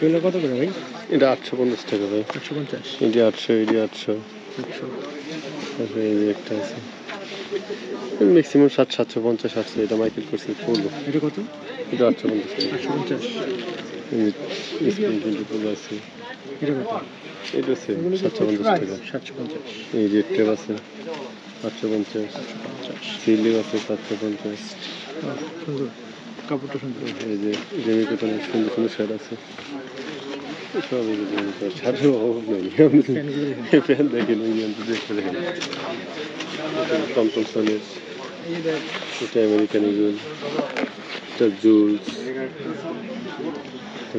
এগুলো কত করে ভাই? এটা 850 টাকা ভাই। 850। এটা 800, এটা 800। তারপরে এই যে একটা আছে ম্যাক্সিমাম 750, 800। এটা মাইকেল করছে পড়লো। এটা কত? এটা 850 টাকা। 850। স্ক্রিন কিন্তু পুরো আছে। এটা কত? এটা আছে 750 টাকা। 750। এই যে টেপ আছে 850। সিলিং আছে 750। সুন্দর, কাপড়টা সুন্দর। এই যে জেমি কটনের সুন্দর সুন্দর শার্ট আছে। সব এই যে শার্টের অভাব নেই। ফ্যান দেখেন দেখতে দেখেন টমটমসনের, এটা আমেরিকান ইগল, এটা জুলস।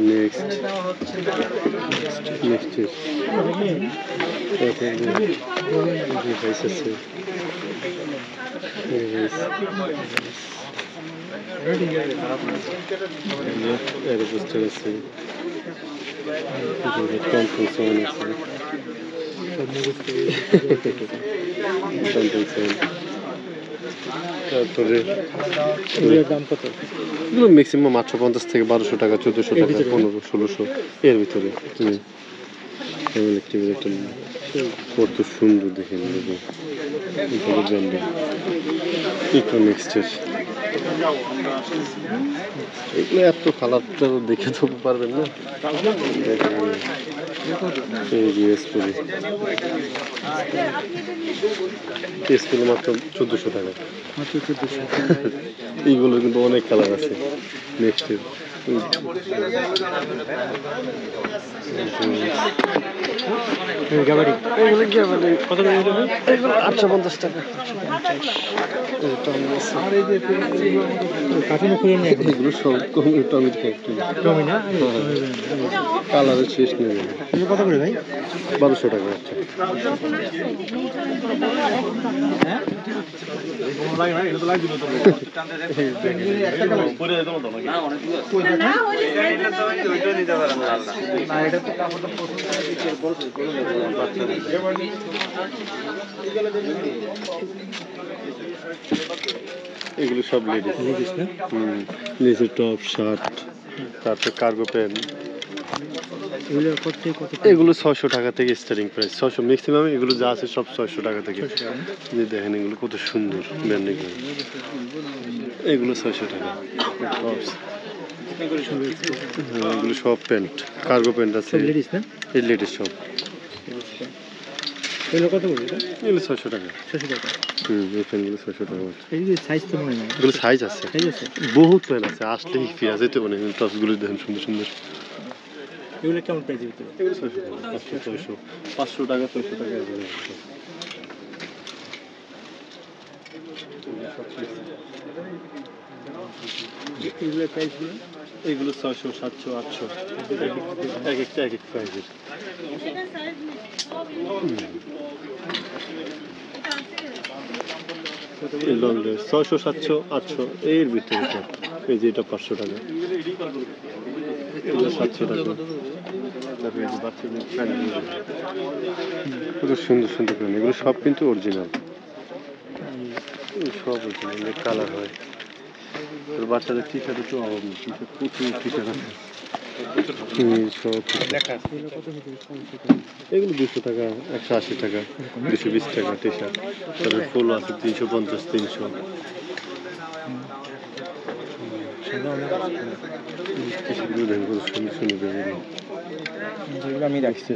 নেক্সট ডিভাইস আছে। এরোপোস্টার আছে, টমটমসন আছে, টমটমসন। তারপরে দাম কত? এগুলো ম্যাক্সিমাম 850 থেকে 1200 টাকা, 1400 টাকা, 1500, 1600 এর ভিতরে। কত সুন্দর দেখেন নেক্সটের এগুলো এত কালারটা দেখে তো পারবেন না। স্কুলে মাত্র 1400 টাকা। এইগুলোর কিন্তু অনেক কালার আছে। নেক্সটের কত করে দেবে? 850 টাকা। এগুলো সব টমি না? কালারের শেষ নেই। কত করে ভাই? 1200 টাকা। আচ্ছা এগুলো সব লেডিস না? লেডিসের টপ, শার্ট, তারপরে কার্গো প্যান্ট। এগুলো 600 টাকা থেকে স্টার্টিং প্রাইস। 600 ম্যাক্সিমাম। এগুলো যা আছে সব 600 টাকা থেকে। যে দেখেন এগুলো কত সুন্দর ব্র্যান্ডিং। এগুলো 600 টাকা। এগুলো সব প্যান্ট, কার্গো প্যান্ট আছে। এই লেডিস সব। এগুলো কত করে? এগুলো 600 টাকা। 600 টাকা। এই প্যান্টগুলো 600 টাকা। সাইজ তো মনে হয় এগুলো সাইজ আছে, বহুত প্যান্ট আছে। আসলে ফিরে যেতে পারে। টপসগুলো দেখেন সুন্দর সুন্দর। এগুলো কেমন প্রাইস দিতে? এগুলো 600 টাকা, 500, 600, 500 টাকা, 600 টাকা। এগুলো প্রাইসগুলো? এগুলো 600, 700, 800। এক একটা এক এক প্রাইসের। 600, 700, 800 এর ভিতরে। এই যে এটা 500 টাকা, এটা 700 টাকা। তারপরে এই যে বাচ্চাদের প্যান্টগুলো কত সুন্দর সুন্দর প্যান্ট। এগুলো সব কিন্তু অরিজিনাল, সব অরিজিনাল কালার হয়। বাচ্চাদের টি শার্ট একটু অভাব নেই। টি শার্ট প্রচুর টি শার্ট আছে। এগুলো 200 টাকা, 180 টাকা, 220 টাকা টি শার্ট। তারপরে ফুল আছে 350, 300। টি শার্টগুলো দেখেন কত সুন্দর সুন্দর। আমি রাখছি,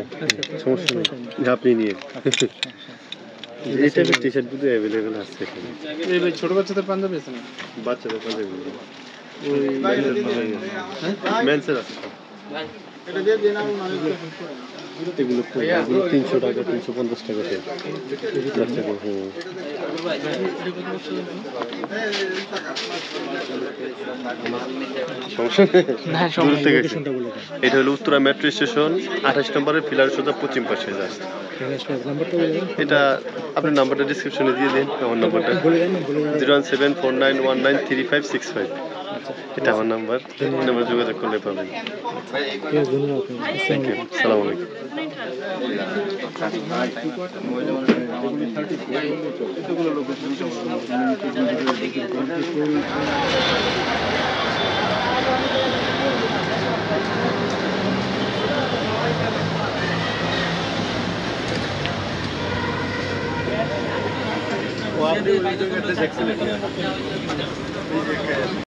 সমস্যা নেই, আপনি নিয়ে। এই টাইপের টি শার্ট কিন্তু অ্যাভেলেবেল আছে এখানে। এই ছোট বাচ্চাদের পাঞ্জাবি আছে না? বাচ্চাদের পাঞ্জাবি মেন্সের আছে। এগুলো 300 টাকা, 350 টাকা। এটা হলো উত্তরা মেট্রো স্টেশন 28 নম্বরের পিলার সোজা পশ্চিম পাশে আসছে। এটা আপনার নাম্বারটা ডিসক্রিপশনে দিয়ে দিন। আমার নাম্বারটা 01749193565। এটা আমার নাম্বার। নাম্বার যোগাযোগ করলে পাবেন। Thank you. সালাম আলাইকুম। আপনি দেখছিলেন